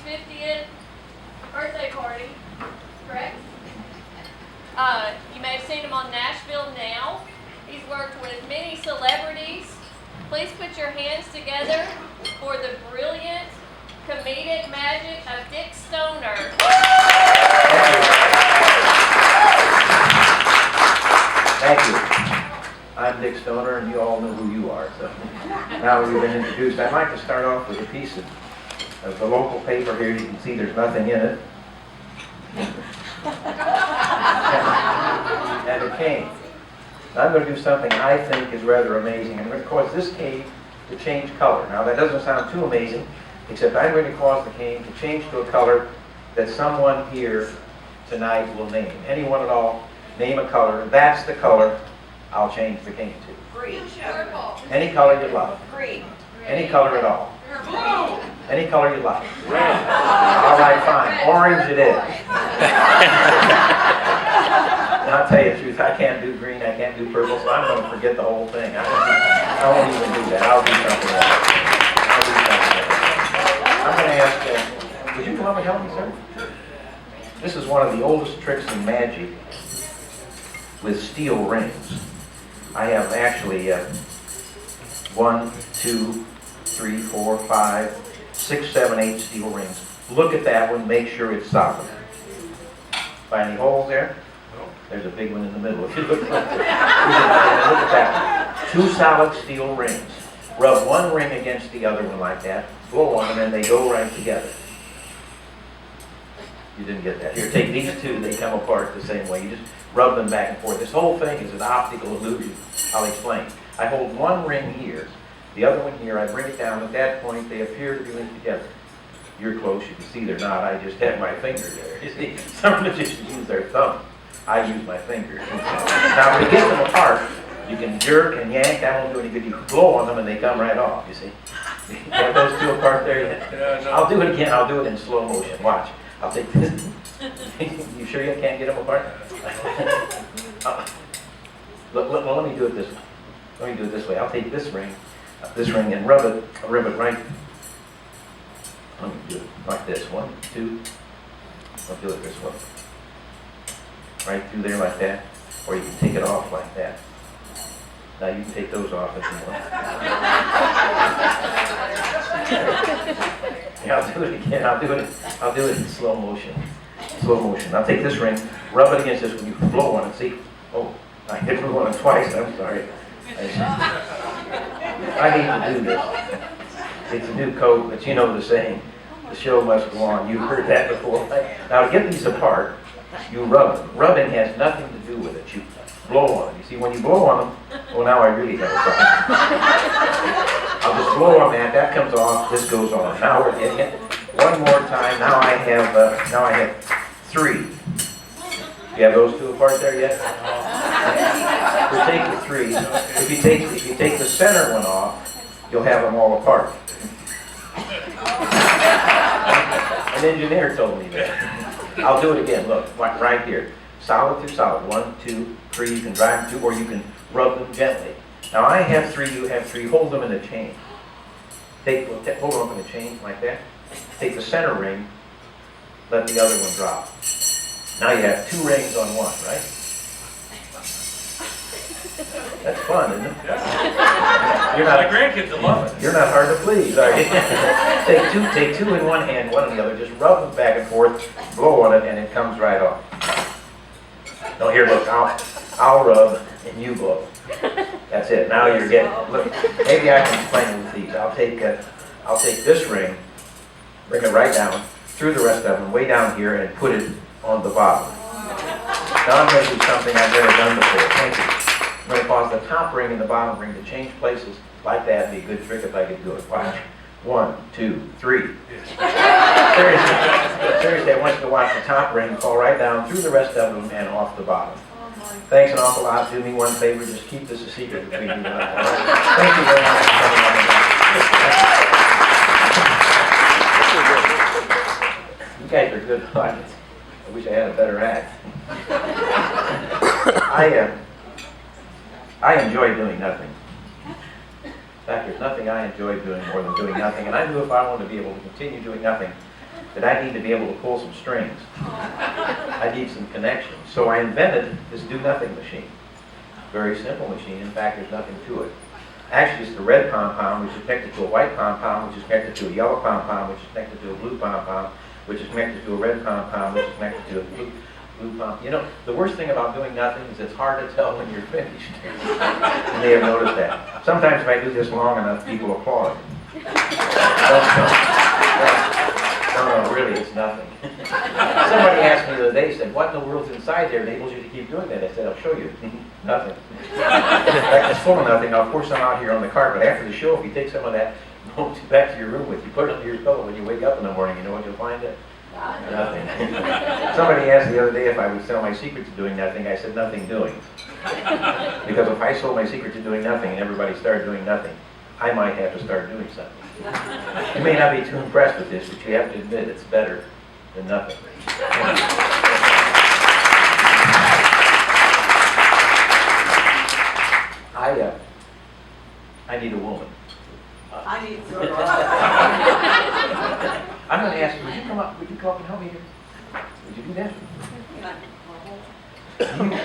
50th birthday party, correct? You may have seen him on Nashville Now. He's worked with many celebrities. Please put your hands together for the brilliant comedic magic of Dick Stoner. Thank you. I'm Dick Stoner, and you all know who you are. So now we've been introduced. I'd like to start off with a piece of the local paper here. You can see there's nothing in it. And a cane. Now I'm going to do something I think is rather amazing. I'm going to cause this cane to change color. Now that doesn't sound too amazing, except I'm going to cause the cane to change to a color that someone here tonight will name. Anyone at all, name a color. That's the color I'll change the cane to. Green. Purple. Any color you like. Green. Any color at all. Blue. Any color you like. Red. All right, fine. Orange it is. And I'll tell you the truth, I can't do green, I can't do purple, so I'm going to forget the whole thing. I won't even do that. I'll do something else. I'm going to ask, would you come up and help me, sir? This is one of the oldest tricks in magic with steel rings. I have actually 1, 2, 3, 4, 5, 6, 7, 8 steel rings. Look at that one, make sure it's solid. Find any holes there? There's a big one in the middle. If you look at that. 2 solid steel rings. Rub one ring against the other one like that. Blow on them and they go right together. You didn't get that. Here, take these two. They come apart the same way. You just rub them back and forth. This whole thing is an optical illusion. I'll explain. I hold one ring here, the other one here. I bring it down. At that point, they appear to be linked together. You're close. You can see they're not. I just have my finger there. You see, some magicians use their thumb. I use my fingers. Now, to get them apart, you can jerk and yank. That won't do any good. You can blow on them and they come right off, you see. You have those two apart there yet? Yeah, no. I'll do it again. I'll do it in slow motion. Watch. I'll take this. You sure you can't get them apart? Let me do it this way. Let me do it this way. I'll take this ring and rub it right. Let me do it like this. 1, 2. I'll do it this way. Right through there like that, or you can take it off like that. Now you can take those off if you want. Yeah, I'll do it again. I'll do it in slow motion. Slow motion. I'll take this ring, rub it against this one. You can blow on it. See? Oh, I hit the one twice. I'm sorry. I need to do this. It's a new coat, but you know the saying. The show must go on. You've heard that before. Now to get these apart, you rub them. Rubbing has nothing to do with it. You blow on them. You see, when you blow on them, well, now I really have a problem. I'll just blow on that. That comes off. This goes on. Now we're getting it. One more time. Now I have 3. You have those 2 apart there yet? We'll take the 3. If you take the center one off, you'll have them all apart. An engineer told me that. I'll do it again. Look, right here. Solid to solid. 1, 2, 3. You can drive them 2, or you can rub them gently. Now I have 3. You have 3. Hold them in a chain. Hold them in a chain like that. Take the center ring. Let the other one drop. Now you have 2 rings on one, right? That's fun, isn't it? Yeah. You're not, My grandkids will love it. You're not hard to please, are you? Take two in one hand, one in the other. Just rub them back and forth, blow on it, and it comes right off. No, here, look. I'll rub and you blow. That's it. Now you're getting. Look, maybe I can explain it with these. I'll take this ring, bring it right down through the rest of them, way down here, and put it on the bottom. Now I'm going to do something I've never done before. Thank you. I'm going to cause the top ring and the bottom ring to change places like that. It'd be a good trick if I could do it. Watch. 1, 2, 3. Seriously, I want you to watch the top ring fall right down through the rest of them and off the bottom. Thanks an awful lot. Do me one favor. Just keep this a secret between you and I. All right? Thank you very much for coming on. You guys are good audience. I wish I had a better act. I enjoy doing nothing. In fact, there's nothing I enjoy doing more than doing nothing. And I knew if I wanted to be able to continue doing nothing, that I need to be able to pull some strings. I need some connections. So I invented this do-nothing machine. Very simple machine. In fact, there's nothing to it. Actually, it's the red pom-pom, which is connected to a white pom-pom, which is connected to a yellow pom-pom, which is connected to a blue pom-pom, which is connected to a red pom-pom, which is connected to a blue pom. You know, the worst thing about doing nothing is it's hard to tell when you're finished. You may have noticed that. Sometimes if I do this long enough, people applaud. No, really, it's nothing. Somebody asked me the other day, said, what in the world's inside there enables you to keep doing that? I said, I'll show you. Nothing. In fact, it's full of nothing. I'll pour some out here on the cart, but after the show, if you take some of that back to your room with you, put it under your pillow when you wake up in the morning, you know what you'll find it? Nothing. Somebody asked the other day if I would sell my secret to doing nothing. I said, nothing doing. Because if I sold my secret to doing nothing and everybody started doing nothing, I might have to start doing something. You may not be too impressed with this, but you have to admit it's better than nothing. I need a woman. I need I'm going to ask you, would you come up and help me here? Would you do that?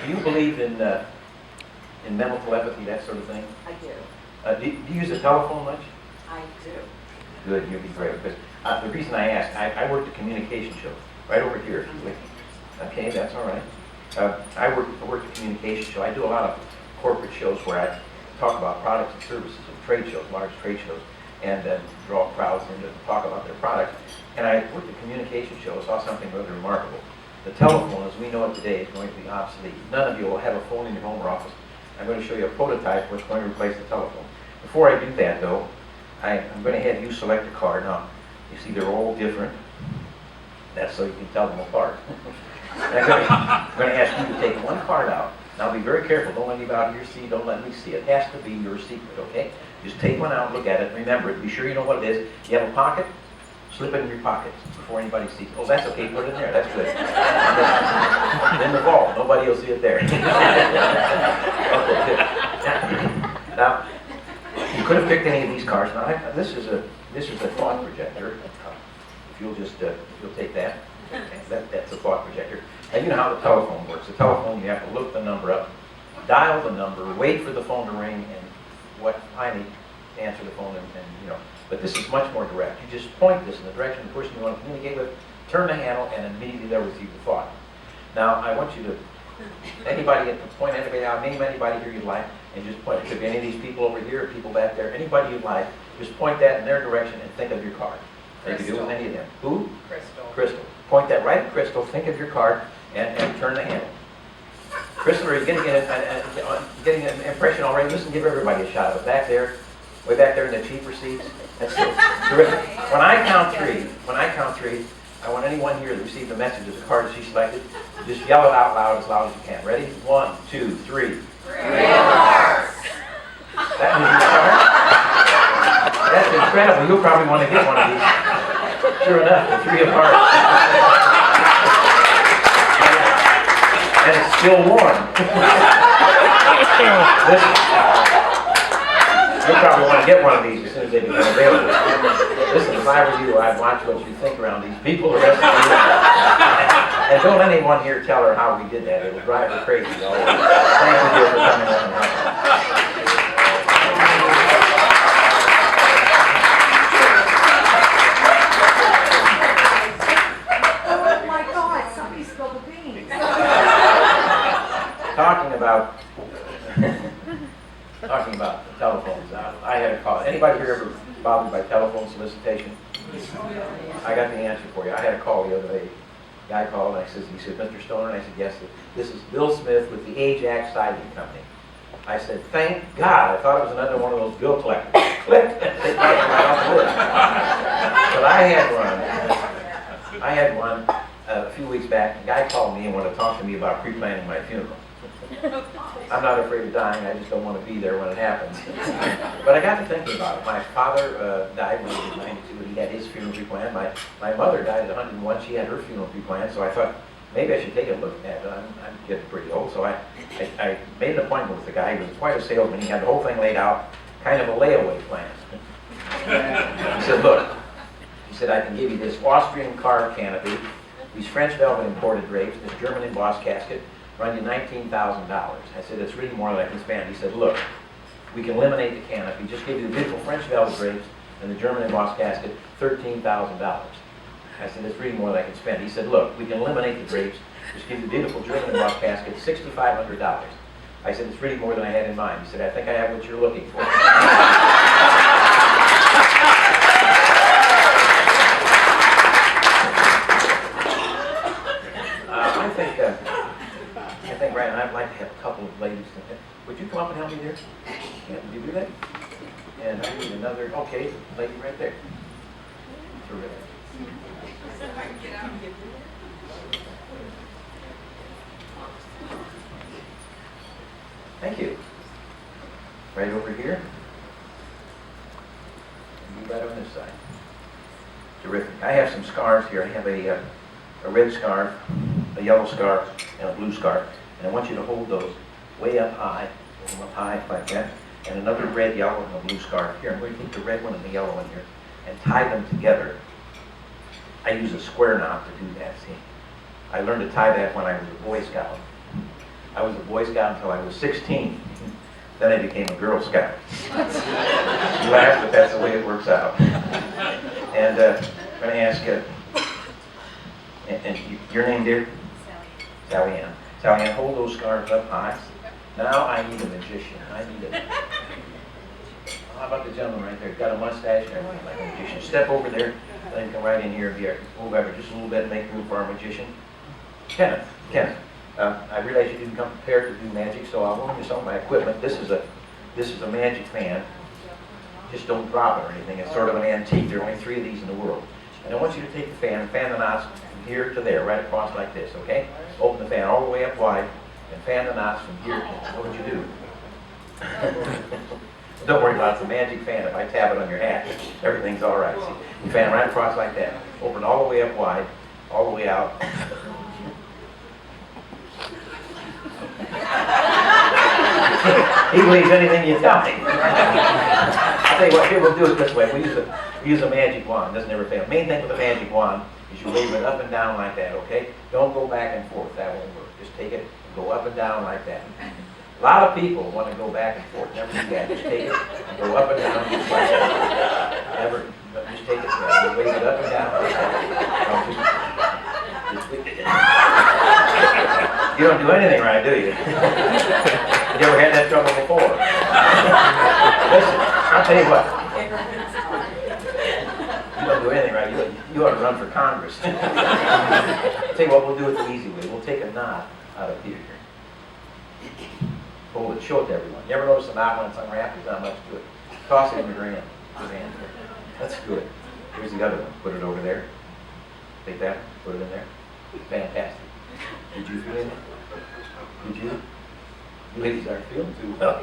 Do you believe in mental telepathy, that sort of thing? I do. Do you use the telephone much? I do. Good, you'll be great. Because the reason I asked, I worked a communication show right over here, if you would. Okay, that's all right. I worked a communication show. I do a lot of corporate shows where I talk about products and services and trade shows, large trade shows, and draw crowds in to talk about their products. And I worked a communication show, saw something rather remarkable. The telephone, as we know it today, is going to be obsolete. None of you will have a phone in your home or office. I'm going to show you a prototype which is going to replace the telephone. Before I do that, though, I'm going to have you select a card. Now, you see they're all different. That's so you can tell them apart. I'm going to ask you to take one card out. Now be very careful. Don't let anybody here see. Don't let me see. It has to be your secret, okay? Just take one out, look at it, remember it. Be sure you know what it is. You have a pocket? Slip it in your pocket before anybody sees it. Oh, that's okay. Put it in there. That's good. In the vault. Nobody will see it there. Okay, good. Now, you could have picked any of these cards. Now, this is a thought projector. If you'll just you'll take that. That's a thought projector. And you know how the telephone works. The telephone, you have to look the number up, dial the number, wait for the phone to ring, and finally answer the phone, and you know. But this is much more direct. You just point this in the direction of the person you want to communicate with, turn the handle, and immediately they'll receive the thought. Now, I want you to, point anybody out, name anybody here you'd like, and just point. It could be any of these people over here, or people back there, anybody you'd like, just point that in their direction and think of your card. You can do it with any of them. Who? Crystal. Crystal. Point that right at Crystal, think of your card, and turn the handle. Crystal, are you getting an impression already? Listen, give everybody a shot of it. Back there, way back there in the cheaper seats. That's terrific. When I count three, I want anyone here that received a message of the card that she selected, just yell it out loud as you can. Ready? 1, 2, 3. 3 hearts. That means your card? That's incredible. You'll probably want to get one of these. Sure enough, the 3 of hearts. And it's still warm. You'll probably want to get one of these as soon as they become available. Listen, if I were you, I'd watch what you think around these people the rest of the year. And don't let anyone here tell her how we did that. It'll drive her crazy. Thank you, dear, for coming on and helping. Oh my God, somebody spilled the beans. Talking about the telephones. I had a call. Anybody here ever bothered by telephone solicitation? I got the answer for you. I had a call the other day. Guy called and he said, Mr. Stoner? And I said, yes. This is Bill Smith with the Ajax Siding Company. I said, thank God. I thought it was another one of those bill collectors. Click. They right off the list. But I had one a few weeks back. A guy called me and wanted to talk to me about pre-planning my funeral. I'm not afraid of dying. I just don't want to be there when it happens. But I got to thinking about it. My father died when he was 92, and he had his funeral pre-planned. My mother died at 101. She had her funeral pre-planned. So I thought, maybe I should take a look at it. I'm getting pretty old. So I made an appointment with the guy. He was quite a salesman. He had the whole thing laid out, kind of a layaway plan. He said, look, said, I can give you this Austrian carved canopy, these French velvet imported drapes, this German embossed casket, run you $19,000. I said, it's really more than I can spend. He said, look, we can eliminate the canopy, just give you the beautiful French velvet drapes and the German embossed casket, $13,000. I said, it's really more than I can spend. He said, look, we can eliminate the drapes, just give you the beautiful German embossed casket, $6,500. I said, it's really more than I had in mind. He said, I think I have what you're looking for. I think, Ryan, I'd like to have a couple of ladies. Would you come up and help me there? Yeah, would you do that? And I need another, okay, lady right there. Terrific. Thank you. Right over here. And you right on this side. Terrific. I have some scarves here. I have a red scarf, a yellow scarf, and a blue scarf. And I want you to hold those way up high, hold them up high like that. And another red, yellow, and a blue scarf here. I'm going to take the red one and the yellow one here and tie them together. I use a square knot to do that, see. I learned to tie that when I was a Boy Scout. I was a Boy Scout until I was 16. Then I became a Girl Scout. You laugh, but that's the way it works out. And I'm going to ask you, your name, dear? Sally Ann. Sally Ann, hold those scarves up high. Now I need a magician. I need a... How about the gentleman right there? Got a mustache and everything like a magician. Step over there. Let him come right in here and move over just a little bit and make room for our magician. Kenneth, I realize you didn't come prepared to do magic, so I'll loan you some of my equipment. This is a magic fan. Just don't drop it or anything. It's sort of an antique. There are only 3 of these in the world. And I want you to take the fan and fan the knots from here to there, right across like this, okay? Open the fan all the way up wide and fan the knots from here to what would you do? Don't worry about it. It's a magic fan. If I tap it on your hat, everything's all right. See? You fan right across like that. Open all the way up wide, all the way out. He believes anything you tell me. I'll tell you what, here we'll do it this way. We use a magic wand. It doesn't ever fail. Main thing with a magic wand is you wave it up and down like that, okay? Don't go back and forth. That won't work. Just take it and go up and down like that. A lot of people want to go back and forth. Never do that. Just take it and go up and down just like that. Never, just take it and wave it up and down like that. You don't do anything right, do you? You ever had that trouble before? Listen, I'll tell you what. You don't do anything right. You ought to run for Congress. I'll tell you what, we'll do it the easy way. We'll take a knot out of here. Hold it, show it to everyone. You ever notice a knot when it's unwrapped? There's not much to it. Toss it in your hand. That's good. Here's the other one. Put it over there. Take that, put it in there. Fantastic. Did you feel it? Did you? You ladies aren't feeling too well.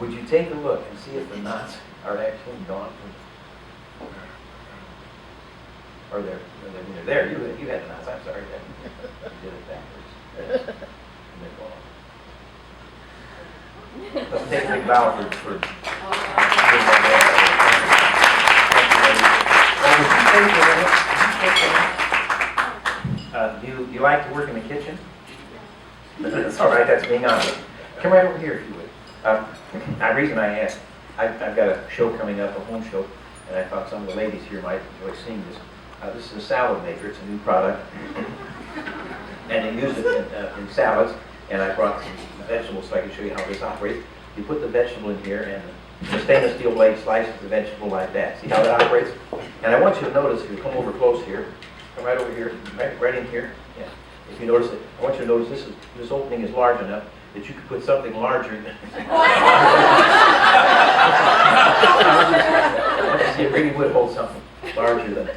Would you take a look and see if the knots are actually gone? Or they're there. You had the knots. I'm sorry. You did it backwards. And they're gone. Let's take a big bow for do you like to work in the kitchen? That's all right, that's being honest. Come right over here if you would. The reason I asked, I've got a show coming up, a home show, and I thought some of the ladies here might enjoy seeing this. This is a salad maker, it's a new product, and they use it in salads, and I brought some vegetables so I can show you how this operates. You put the vegetable in here, and the stainless steel blade slices the vegetable like that. See how that operates? And I want you to notice, if you come over close here, come right over here, right in here. Yeah. If you notice it, I want you to notice this opening is large enough that you could put something larger than. It really would hold something larger than a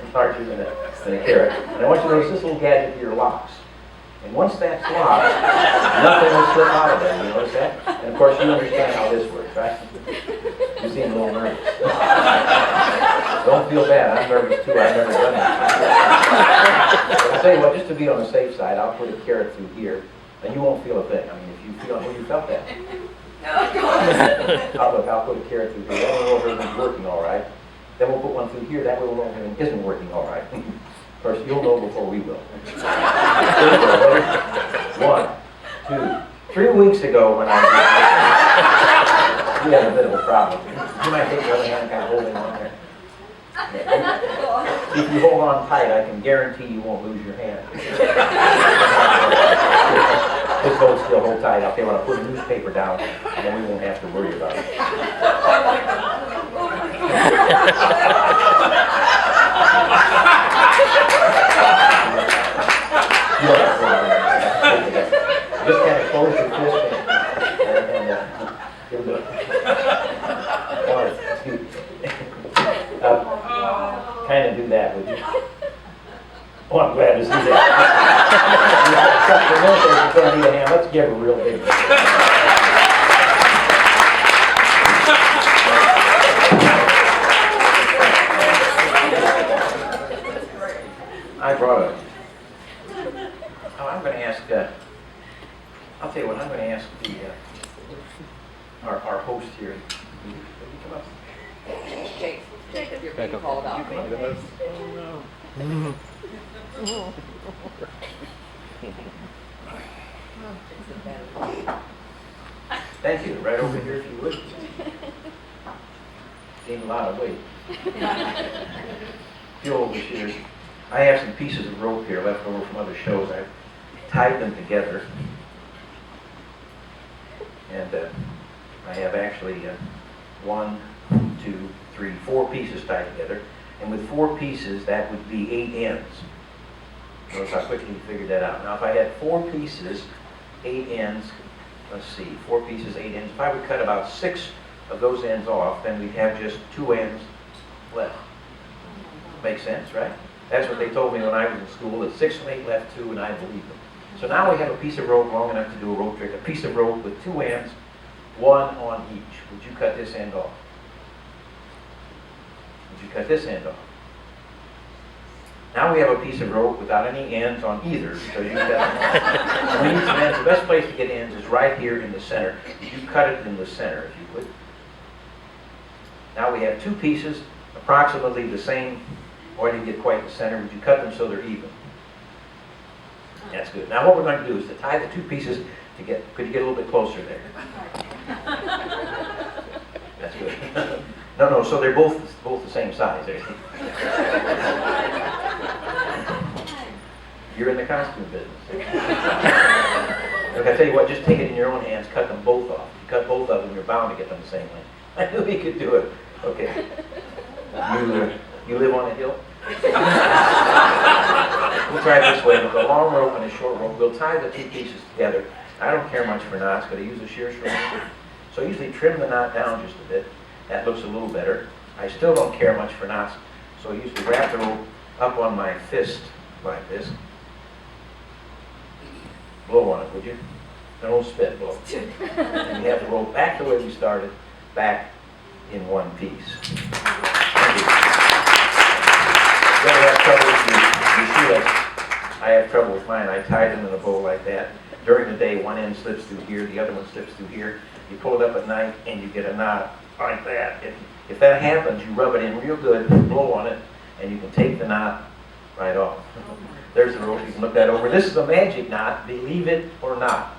carrot. And I want you to notice this little gadget here locks. And once that's locked, nothing will slip out of it. You notice that? And of course, you understand how this works, right? You seem a little nervous. Don't feel bad. I'm nervous too. I've never done that. But I'll tell you what, just to be on the safe side, I'll put a carrot through here, and you won't feel a thing. I mean, if you feel, well, you felt that. I'll put a carrot through here. I don't know if everything's working all right. Then we'll put one through here, that way we'll know if it isn't working all right. Of course, you'll know before we will. 1, 2, 3 weeks ago when I we had a bit of a problem. You might take your other hand kind of holding on there. If you hold on tight, I can guarantee you won't lose your hand. Just hold still, hold tight. Okay, when I put a newspaper down, and then we won't have to worry about it. Just kind of close your fist and you'll do it. 1, 2. Kind of do that, would you? Oh, I'm glad to see that. It's going to need a hand. Let's give her a real big one. I brought a. Oh, I'm going to ask. I'll tell you what. I'm going to ask the our host here. Will you come up? Jacob, you're being called out. Thank you. Right over here, if you would. Gained a lot of weight. Few old this year. I have some pieces of rope here left over from other shows. I've tied them together. And I have actually 1, 2, 3, 4 pieces tied together. And with 4 pieces, that would be 8 ends. Notice how quickly you figured that out. Now, if I had 4 pieces, 8 ends, let's see, 4 pieces, 8 ends. If I would cut about 6 of those ends off, then we'd have just 2 ends left. Makes sense, right? That's what they told me when I was in school, that 6 and 8 left 2, and I believed them. So now we have a piece of rope long enough to do a rope trick, a piece of rope with 2 ends, 1 on each. Would you cut this end off? Would you cut this end off? Now we have a piece of rope without any ends on either, because you cut them off. We need some ends. The best place to get ends is right here in the center. You cut it in the center, if you would. Now we have 2 pieces, approximately the same, or I didn't get quite the center. Would you cut them so they're even? That's good. Now what we're going to do is to tie the 2 pieces together. Could you get a little bit closer there? That's good. No, so they're both the same size. You're in the costume business. Look, I tell you what, just take it in your own hands, cut them both off. You cut both of them, you're bound to get them the same length. I knew he could do it. Okay. You live on a hill? We'll try it this way. With a long rope and a short rope, we'll tie the 2 pieces together. I don't care much for knots. Could I use a shear string? So I usually trim the knot down just a bit. That looks a little better. I still don't care much for knots, so I usually wrap the rope up on my fist like this. Blow on it, would you? Don't spit, blow. And we have the rope back the way we started, back in one piece. You have trouble with you see us. I have trouble with mine. I tie them in a bow like that. During the day, one end slips through here, the other one slips through here. You pull it up at night, and you get a knot like that. If that happens, you rub it in real good, blow on it, and you can take the knot right off. There's the rope. You can look that over. This is a magic knot, believe it or not.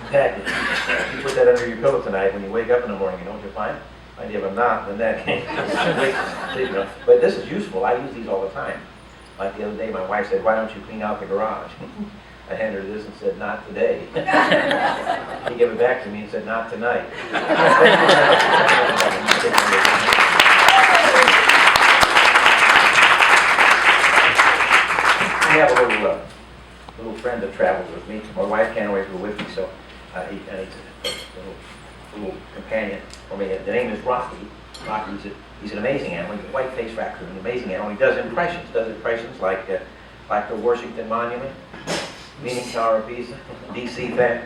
Exactly. You put that under your pillow tonight when you wake up in the morning, you know what you'll find? You have a knot in that case. But this is useful. I use these all the time. Like the other day, my wife said, "Why don't you clean out the garage?" I handed her this and said, "Not today." He gave it back to me and said, "Not tonight." I have a little friend that travels with me. My wife can't always go with me, so he's a little companion for me. The name is Rocky. He's an amazing animal. He's a white-faced raccoon, an amazing animal. He does impressions like the Washington Monument, Leaning Tower of Pisa, DC fan.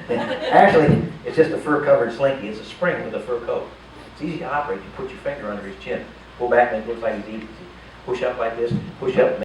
Actually, it's just a fur-covered slinky. It's a spring with a fur coat. It's easy to operate. You put your finger under his chin, pull back, and it looks like he's eating. Push up like this, push up.